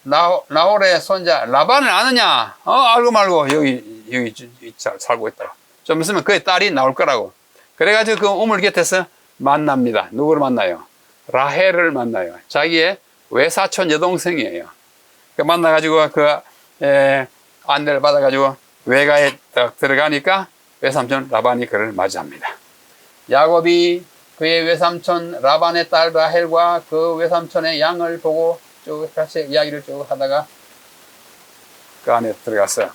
나홀의 손자 라반을 아느냐? 알고 말고 여기 살고 있다. 좀 있으면 그의 딸이 나올 거라고. 그래가지고 그 우물 곁에서 만납니다. 누구를 만나요? 라헬을 만나요. 자기의 외사촌 여동생이에요. 그 만나가지고 그 안내를 받아가지고 외가에 딱 들어가니까 외삼촌 라반이 그를 맞이합니다. 야곱이 그의 외삼촌 라반의 딸 라헬과 그 외삼촌의 양을 보고 쭉 같이 이야기를 쭉 하다가 그 안에 들어갔어요.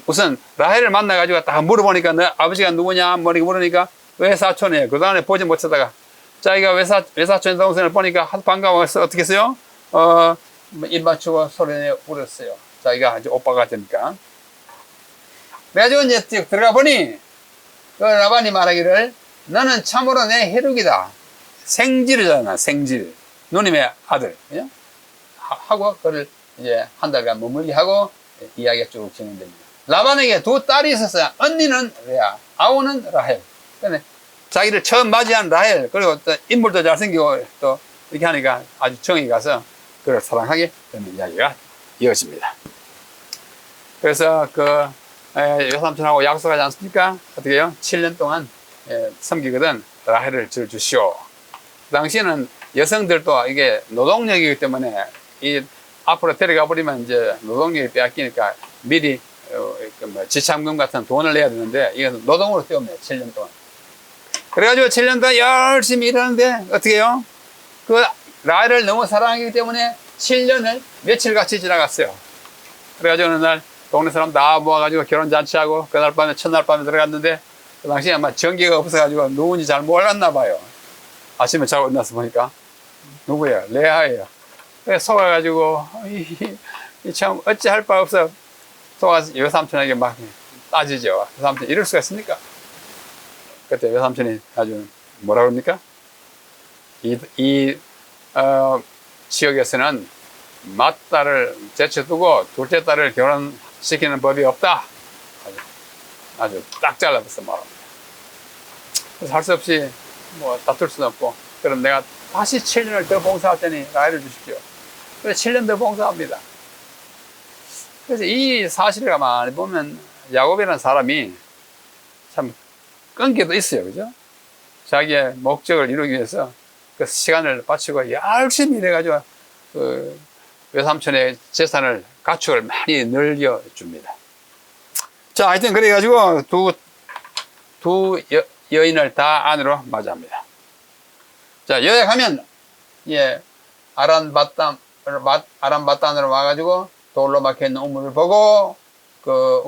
우선 라헬을 만나가지고 딱 물어보니까 너 아버지가 누구냐 물으니까 외사촌이에요. 그 다음에 보지 못하다가 자기가 외사촌 동생을 보니까 하도 반가워서 어떻게 했어요? 입 맞추고 소리내 울었어요. 자기가 이제 오빠가 되니까. 그래가지고 이제 들어가 보니 그 라반이 말하기를 너는 참으로 내 혈육이다. 생질이잖아, 생질. 누님의 아들. 그죠? 하고 그를 이제 한 달간 머물게 하고 이야기가 쭉 진행됩니다. 라반에게 두 딸이 있었어요. 언니는 레아, 아우는 라헬. 근데 자기를 처음 맞이한 라헬, 그리고 또 인물도 잘생기고 또 이렇게 하니까 아주 정이 가서 그를 사랑하게 되는 이야기가 이어집니다. 그래서 그 외삼촌하고 약속하지 않습니까? 어떻게 해요? 7년 동안 섬기거든 라헬을 주시오. 그 당시에는 여성들도 이게 노동력이기 때문에 이 앞으로 데려가 버리면 이제 노동력이 빼앗기니까 미리 지참금 같은 돈을 내야 되는데 이건 노동으로 때우면 7년 동안. 그래가지고 7년 동안 열심히 일하는데 어떻게 해요? 그 라헬을 너무 사랑하기 때문에 7년을 며칠 같이 지나갔어요. 그래가지고 어느 날 동네 사람 다 모아가지고 결혼잔치하고 그날 밤에 첫날 밤에 들어갔는데 그 당시에 아마 전기가 없어가지고 누군지 잘 몰랐나 봐요. 아침에 자고 일어나서 보니까 누구예요? 레아예요. 속아가지고 참 어찌할 바 없어 속아서 외삼촌에게 막 따지죠. 외삼촌 이럴 수가 있습니까? 그때 외삼촌이 아주 뭐라 그럽니까? 이 지역에서는 맏딸을 제쳐두고 둘째 딸을 결혼시키는 법이 없다. 아주 딱 잘라서 말합니다. 그래서 할 수 없이 뭐 다툴 수는 없고, 그럼 내가 다시 7년을 더 봉사할 테니 라헬을 주십시오. 그래서 7년 더 봉사합니다. 그래서 이 사실을 가만히 보면 야곱이라는 사람이 참 끈기도 있어요. 그죠? 자기의 목적을 이루기 위해서 그 시간을 바치고 열심히 일해가지고 그 외삼촌의 재산을, 가축을 많이 늘려줍니다. 자, 하여튼 그래가지고 두 여인을 다 안으로 맞이합니다. 자, 요약하면, 예, 아람바단으로 와가지고 돌로 막혀있는 우물을 보고, 그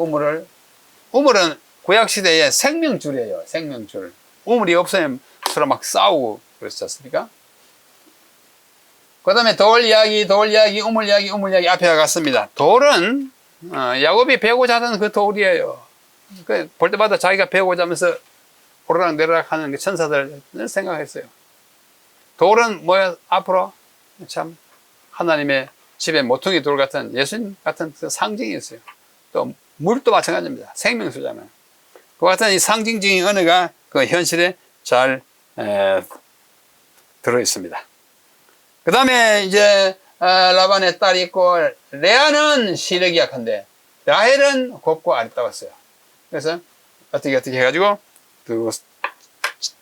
우물은 구약시대의 생명줄이에요. 생명줄. 우물이 없으면 서로 막 싸우고 그랬지 않습니까? 그 다음에 돌 이야기, 우물 이야기 앞에 갔습니다. 돌은, 야곱이 배우고자 하던 그 돌이에요. 볼 때마다 자기가 배우고자 하면서 오르락 내리락 하는 그 천사들을 생각했어요. 돌은 뭐야, 앞으로 참 하나님의 집에 모퉁이 돌 같은 예수님 같은 그 상징이었어요. 또 물도 마찬가지입니다. 생명수잖아요. 그 같은 이 상징적인 언어가 그 현실에 잘 들어 있습니다. 그 다음에 이제 라반의 딸이 있고, 레아는 시력이 약한데 라헬은 곱고 아리따웠어요. 그래서 어떻게 해가지고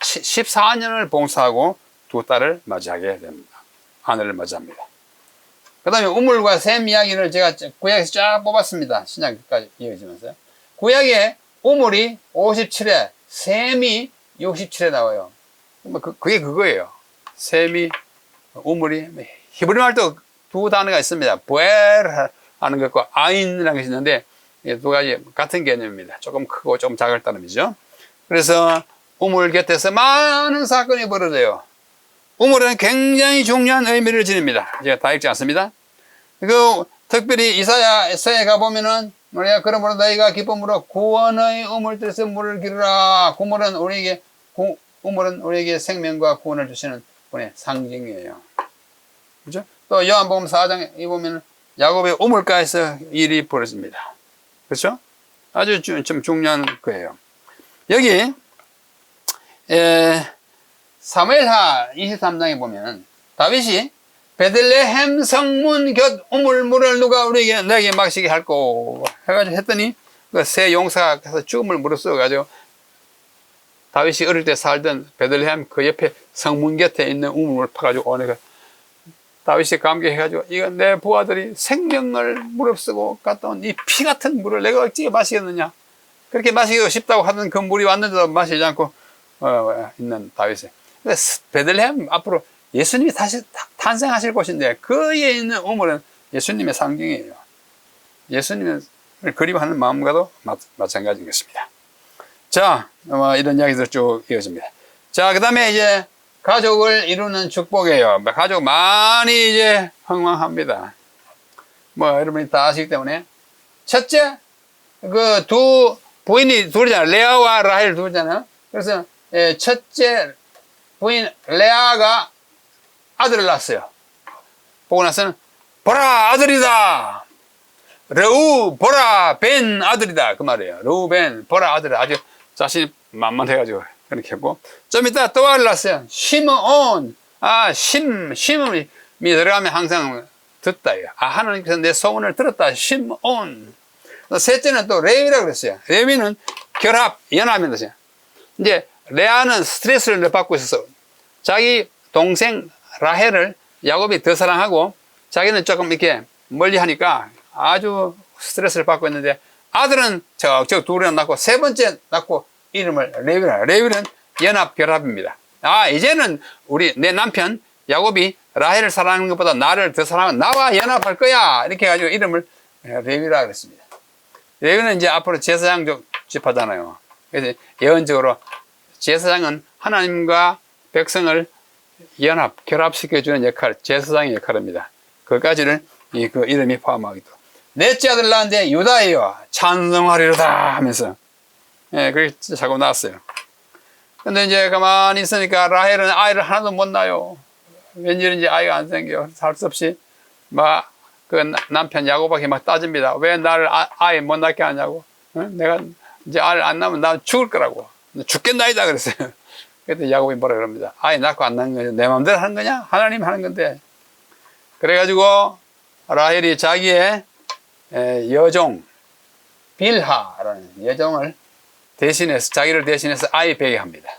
14년을 봉사하고 두 딸을 맞이하게 됩니다. 아내를 맞이합니다. 그 다음에 우물과 샘 이야기를 제가 구약에서 쫙 뽑았습니다. 신약까지 이어지면서. 구약에 우물이 57회, 샘이 67회 나와요. 그게 그거예요. 샘이, 우물이, 히브리 말도 두 단어가 있습니다. 부엘 하는 것과 아인이라는 것이 있는데, 두 가지 같은 개념입니다. 조금 크고 조금 작을 따름이죠. 그래서 우물 곁에서 많은 사건이 벌어져요. 우물은 굉장히 중요한 의미를 지닙니다. 제가 다 읽지 않습니다. 특별히 이사야서에 가보면은, 뭐냐, 그러므로 너희가 기쁨으로 구원의 우물들에서 물을 기르라. 우물은 우리에게 생명과 구원을 주시는 분의 상징이에요. 그죠? 또 요한복음 4장에 보면 야곱의 우물가에서 일이 벌어집니다. 그렇죠? 아주 좀 중요한 거예요. 여기 사무엘하 23장에 보면 다윗이 베들레헴 성문 곁 우물물을 누가 내게 마시게 할꼬 해가지고 했더니 그 새 용사가 가서 죽음을 물어써가지고 다윗이 어릴 때 살던 베들레헴 그 옆에 성문 곁에 있는 우물을 파가지고 내가 다윗이 감격해가지고 이건 내 부하들이 생명을 무릅쓰고 갔다 온 이 피 같은 물을 내가 어찌 마시겠느냐, 그렇게 마시고 싶다고 하던 그 물이 왔는데도 마시지 않고 있는 다윗이. 베들레헴 앞으로 예수님이 다시 탄생하실 곳인데 그에 있는 우물은 예수님의 상징이에요. 예수님을 그리워하는 마음과도 마찬가지인 것입니다. 자, 이런 이야기들 쭉 이어집니다. 자, 그 다음에 이제 가족을 이루는 축복이에요. 가족 많이 이제 흥왕합니다. 여러분이 다 아시기 때문에. 첫째, 그 부인이 둘이잖아요. 레아와 라헬 둘이잖아요. 그래서 첫째 부인 레아가 아들을 낳았어요. 보고 나서는 보라 아들이다. 르우 보라 벤 아들이다. 그 말이에요. 르우 벤 보라 아들. 아주 자신이 만만해가지고 그렇게 했고, 좀 이따 또 아들 낳았어요. 시므온. 심음이 들어가면 항상 듣다. 하나님께서 내 소원을 들었다. 시므온. 셋째는 또 레위라고 그랬어요. 레위는 결합, 연합인 뜻이에요. 이제 레아는 스트레스를 받고 있어서 자기 동생 라헬을 야곱이 더 사랑하고 자기는 조금 이렇게 멀리 하니까 아주 스트레스를 받고 있는데, 아들은 저 둘이나 낳고 세 번째 낳고 이름을 레위라. 레위는 연합 결합입니다. 이제는 내 남편 야곱이 라헬을 사랑하는 것보다 나를 더 사랑하면 나와 연합할 거야. 이렇게 해가지고 이름을 레위라 그랬습니다. 레위는 이제 앞으로 제사장 집하잖아요. 그래서 예언적으로 제사장은 하나님과 백성을 결합시켜주는 역할, 제사장의 역할입니다. 그까지를 그 이름이 포함하기도. 넷째 아들 낳았는데 유다예요. 찬송하리로다 하면서. 예, 그렇게 자고 나왔어요. 근데 이제 가만히 있으니까 라헬은 아이를 하나도 못 낳아요. 왠지인지 아이가 안 생겨. 살 수 없이 막 그 남편 야곱에게 막 따집니다. 왜 나를 아이 못 낳게 하냐고. 내가 이제 아이를 안 낳으면 나 죽을 거라고. 죽겠나이다 그랬어요. 그때 야곱이 뭐라 그럽니다. 아이 낳고 안 낳는 거냐? 내 마음대로 하는 거냐? 하나님 하는 건데. 그래가지고 라헬이 자기의 여종 빌하라는 여종을 대신해서 자기를 대신해서 아이 베게 합니다.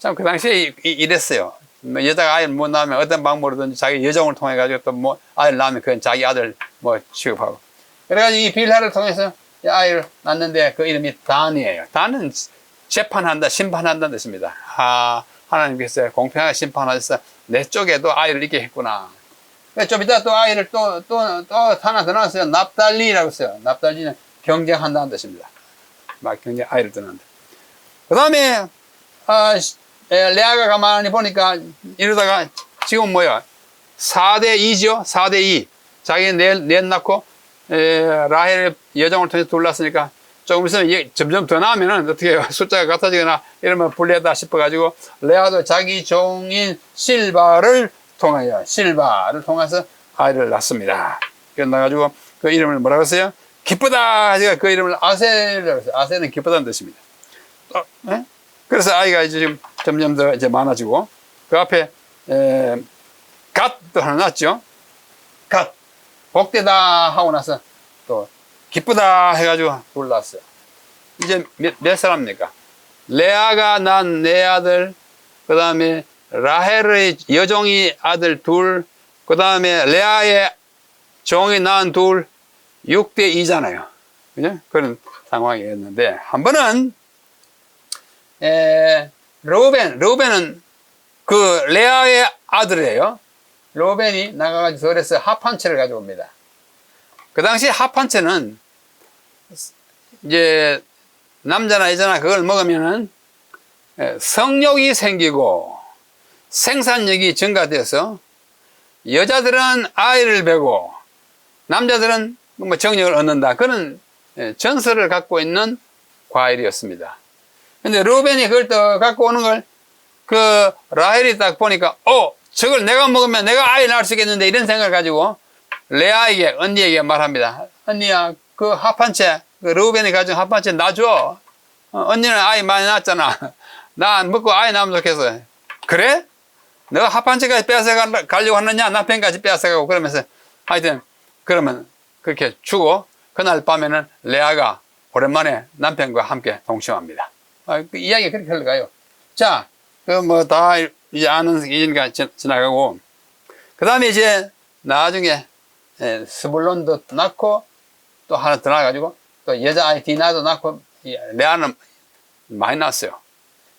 참 그 당시에 이랬어요. 여자가 아이를 못 낳으면 어떤 방법으로든지 자기 여종을 통해 가지고 또 뭐 아이를 낳으면 그건 자기 아들 뭐 취급하고. 그래가지고 이 빌하를 통해서 아이를 낳는데 그 이름이 단이에요. 단은 재판한다, 심판한다는 뜻입니다. 하나님께서 공평하게 심판하셔서 내 쪽에도 아이를 있게 했구나. 좀 이따 또 아이를 또 하나 더 낳았어요. 납달리라고 써요. 납달리는 경쟁한다는 뜻입니다. 막 경쟁 아이를 떠난다. 그 다음에 레아가 가만히 보니까 이러다가 지금 뭐야 4대2죠. 4대2. 자기는 넷 낳고 라헬의 여종을 통해서 둘렀으니까 조금 있으면 점점 더 나오면은 어떻게 해요? 숫자가 같아지거나 이러면 불리하다 싶어가지고 레아도 자기 종인 실바를 통해서 아이를 낳습니다. 그래서 낳아가지고 그 이름을 뭐라고 했어요? 기쁘다. 제가 그 이름을 아셀이라고 했어요. 아셀은 기쁘다는 뜻입니다. 그래서 아이가 이제 지금 점점 더 이제 많아지고 그 앞에 갓도 하나 낳았죠. 갓 복되다 하고 나서 또 기쁘다 해가지고 둘 낳았어요. 이제 몇 사람입니까? 레아가 낳은 네 아들, 그 다음에 라헬의 여종이 아들 둘, 그 다음에 레아의 종이 낳은 둘, 6대2잖아요. 그죠? 그런 상황이었는데, 한 번은, 르우벤은 그 레아의 아들이에요. 르우벤이 나가가지고 서울에서 합 한 채를 가지고 옵니다. 그 당시 합 한 채는 이제 남자나 여자나 그걸 먹으면은 성욕이 생기고 생산력이 증가돼서 여자들은 아이를 베고 남자들은 뭐 정력을 얻는다. 그런 전설을 갖고 있는 과일이었습니다. 근데 르우벤이 그걸 또 갖고 오는 걸 그 라헬이 딱 보니까 저걸 내가 먹으면 내가 아이 낳을 수 있겠는데 이런 생각을 가지고 레아에게 언니에게 말합니다. 언니야 그 합 한 채 그 르우벤이 가진 합 한 채 놔줘. 언니는 아이 많이 낳았잖아. 나 먹고 아이 낳으면 좋겠어. 그래? 너가 합 한 채까지 빼앗아 가려고 하느냐? 남편까지 빼앗아가고 그러면서 하여튼 그러면 그렇게 주고 그날 밤에는 레아가 오랜만에 남편과 함께 동침합니다. 그 이야기가 그렇게 흘러가요. 자, 그 뭐 다 이제 아는 이전가 지나가고 그 다음에 이제 나중에 스불론도 낳고 또 하나 더 낳아가지고 또 여자아이 디나도 낳고 레아는 많이 낳았어요.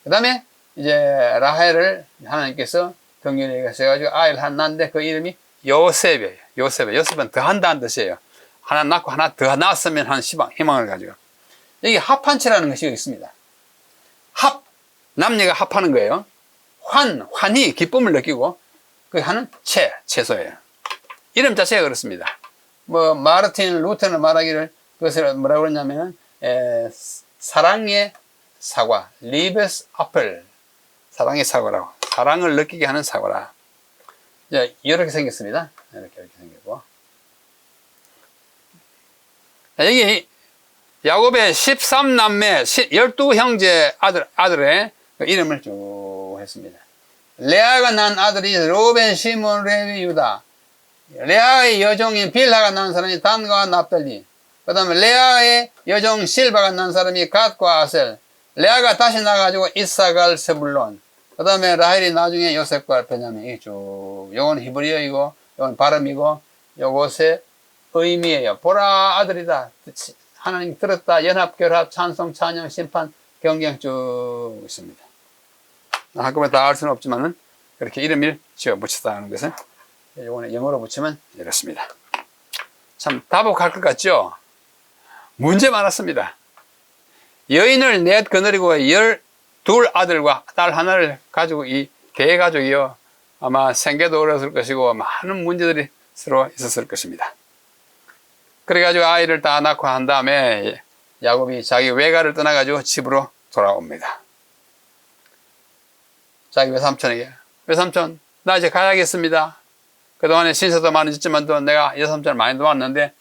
그 다음에 이제 라헬을 하나님께서 긍휼히 여기셔가지고 아이를 하나 낳았는데 그 이름이 요셉이에요. 요셉은 더 한다는 뜻이에요. 하나 낳고 하나 더 낳았으면 하는 희망을 가지고. 여기 합한채라는 것이 있습니다. 남녀가 합하는 거예요. 환희, 기쁨을 느끼고 그 하는 채소예요. 이름 자체가 그렇습니다. 뭐 마르틴 루터는 말하기를 그것을 뭐라고 그러냐면은 사랑의 사과, 리베스 아플, 사랑의 사과라고. 사랑을 느끼게 하는 사과라. 이렇게 생겼습니다. 이렇게 생겼고. 여기 야곱의 13남매, 12형제 아들의 이름을 쭉 했습니다. 레아가 낳은 아들이 르우벤, 시몬, 레위, 유다. 레아의 여종인 빌하가 낳은 사람이 단과 납달리. 그 다음에 레아의 여종 실바가 낳은 사람이 갓과 아셀. 레아가 다시 나가지고 이사갈, 스불론. 그 다음에 라헬이 나중에 요셉과 베냐민이 쭉. 요건 히브리어이고, 요건 발음이고, 요것의 의미예요. 보라 아들이다. 하나님 들었다. 연합, 결합, 찬송, 찬양, 심판, 경경 쭉 있습니다. 한꺼번에 다 알 수는 없지만은 그렇게 이름을 지어 붙였다는 것은 요거는 영어로 붙이면 이렇습니다. 참 다복할 것 같죠? 문제 많았습니다. 여인을 넷 거느리고 12아들과 딸 하나를 가지고 이 대가족이요. 아마 생계도 어려웠을 것이고 많은 문제들이 서로 있었을 것입니다. 그래가지고 아이를 다 낳고 한 다음에 야곱이 자기 외가를 떠나가지고 집으로 돌아옵니다. 자기 외삼촌에게, 외삼촌, 나 이제 가야겠습니다. 그동안에 신세도 많이 짓지만도 내가 외삼촌을 많이 도왔는데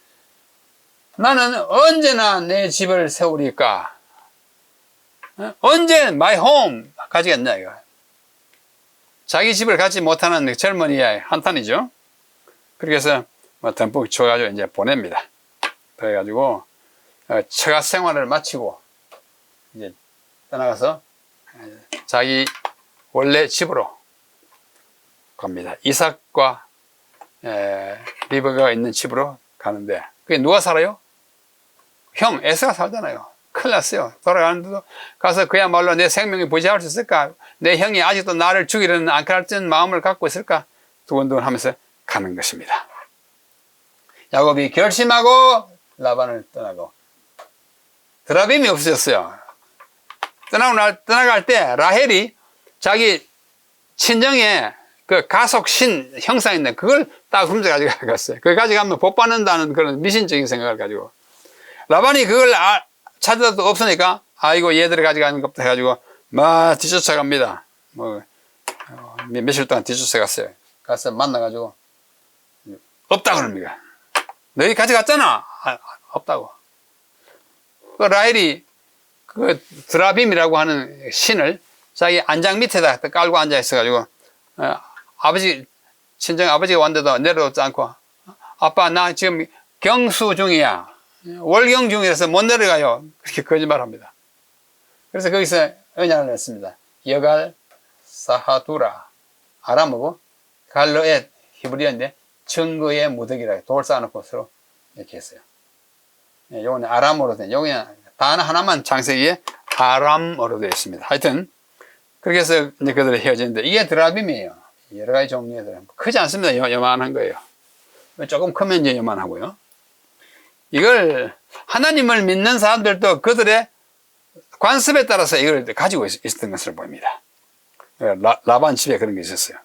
나는 언제나 내 집을 세우리까? 언제 my home 가지겠냐 이거. 자기 집을 갖지 못하는 젊은이의 한탄이죠. 그렇게 해서 뭐 듬뿍 줘가지고 이제 보냅니다. 그래가지고 처가 생활을 마치고 이제 떠나가서 자기 원래 집으로 갑니다. 이삭과 리브가가 있는 집으로 가는데 그게 누가 살아요? 형 에서가 살잖아요. 큰일 났어요. 돌아가는데도 가서 그야말로 내 생명이 보지할 수 있을까? 내 형이 아직도 나를 죽이려는 안칼진 마음을 갖고 있을까? 두근두근 하면서 가는 것입니다. 야곱이 결심하고 라반을 떠나고 드라빔이 없어졌어요. 떠나갈 때 라헬이 자기 친정에 그 가속신 형상인데 그걸 딱 훔쳐 가져갔어요. 그걸 가져가면 복 받는다는 그런 미신적인 생각을 가지고 라반이 그걸 찾아도 없으니까 아이고 얘들을 가져가는 것부터 해가지고 막 뒤쫓아갑니다. 뭐 며칠 동안 뒤쫓아갔어요. 가서 만나가지고 없다 그럽니다. 너희 가져갔잖아. 없다고. 그 라헬이 그 드라빔이라고 하는 신을 자기 안장 밑에다 깔고 앉아 있어가지고 아버지 친정 아버지가 왔는데도 내려오지 않고 아빠 나 지금 경수 중이야. 월경 중이라서 못 내려가요. 그렇게 거짓말합니다. 그래서 거기서 언약을 냈습니다. 여갈 사하두라 아람어고 갈르엣 히브리어인데 증거의 무더기라 돌 쌓아놓고 서로 이렇게 했어요. 요거는 아람어로 된 여기는 단어 하나만 창세기에 아람어로 되어 있습니다. 하여튼 그렇게 해서 이제 그들이 헤어지는데 이게 드라빔이에요. 여러 가지 종류의 드라빔. 크지 않습니다. 요만한 거예요. 조금 크면 이제 요만하고요. 이걸 하나님을 믿는 사람들도 그들의 관습에 따라서 이걸 가지고 있었던 것으로 보입니다. 라반 집에 그런 게 있었어요.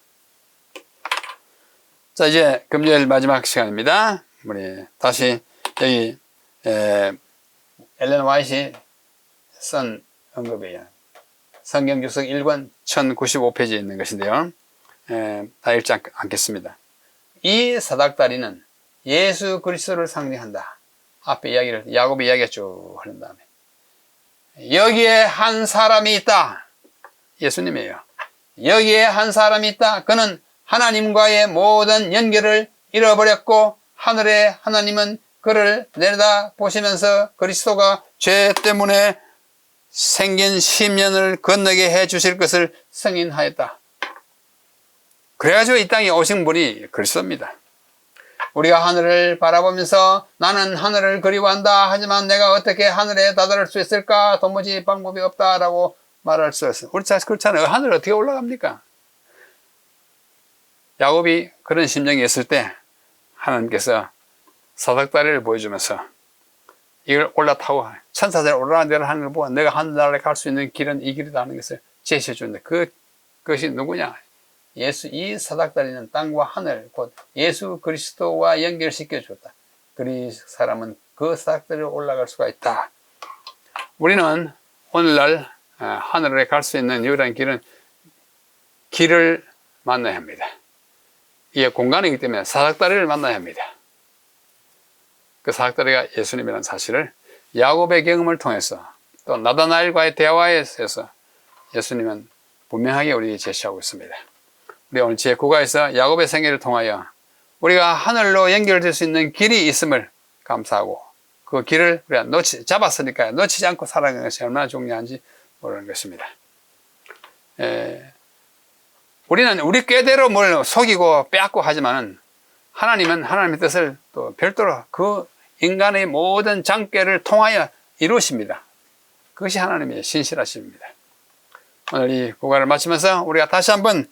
자, 이제 금요일 마지막 시간입니다. 우리 다시 여기 엘렌 화이트이 쓴 언급이에요. 성경 주석 1권 1095페이지에 있는 것인데요. 다 읽지 않겠습니다. 이 사닥다리는 예수 그리스도를 상징한다. 앞에 이야기를 야곱이 이야기가 쭉 하는 다음에 여기에 한 사람이 있다. 예수님이에요. 여기에 한 사람이 있다. 그는 하나님과의 모든 연결을 잃어버렸고 하늘의 하나님은 그를 내려다 보시면서 그리스도가 죄 때문에 생긴 심년을 건너게 해 주실 것을 승인하였다. 그래가지고 이 땅에 오신 분이 그리스도입니다. 우리가 하늘을 바라보면서 나는 하늘을 그리워한다. 하지만 내가 어떻게 하늘에 다다를 수 있을까? 도무지 방법이 없다라고 말할 수 있어요. 우리 사실 그렇잖아요. 하늘 어떻게 올라갑니까? 야곱이 그런 심정이 있을 때 하나님께서 사닥다리를 보여주면서 이걸 올라타고 천사들 올라가는 하는 걸 보고 내가 하늘나라에 갈 수 있는 길은 이 길이다 하는 것을 제시해 주는데 그것이 누구냐? 예수, 이 사닥다리는 땅과 하늘, 곧 예수 그리스도와 연결시켜 줬다. 그 사람은 그 사닥다리로 올라갈 수가 있다. 우리는 오늘날 하늘에 갈 수 있는 유일한 길은 길을 만나야 합니다. 이게 공간이기 때문에 사닥다리를 만나야 합니다. 그 사닥다리가 예수님이라는 사실을 야곱의 경험을 통해서 또 나다나엘과의 대화에 있어서 예수님은 분명하게 우리에게 제시하고 있습니다. 우리 오늘 제9가에서 야곱의 생애를 통하여 우리가 하늘로 연결될 수 있는 길이 있음을 감사하고 그 길을 우리가 잡았으니까 놓치지 않고 살아가는 것이 얼마나 중요한지 모르는 것입니다. 우리는 우리 꾀대로 뭘 속이고 빼앗고 하지만은 하나님은 하나님의 뜻을 또 별도로 그 인간의 모든 장꾀를 통하여 이루십니다. 그것이 하나님의 신실하심입니다. 오늘 이 구간을 마치면서 우리가 다시 한번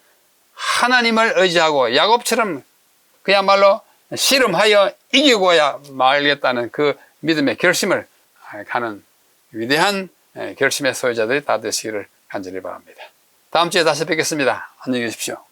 하나님을 의지하고 야곱처럼 그야말로 씨름하여 이기고야 말겠다는 그 믿음의 결심을 가는 위대한 결심의 소유자들이 다 되시기를 간절히 바랍니다. 다음 주에 다시 뵙겠습니다. 안녕히 계십시오.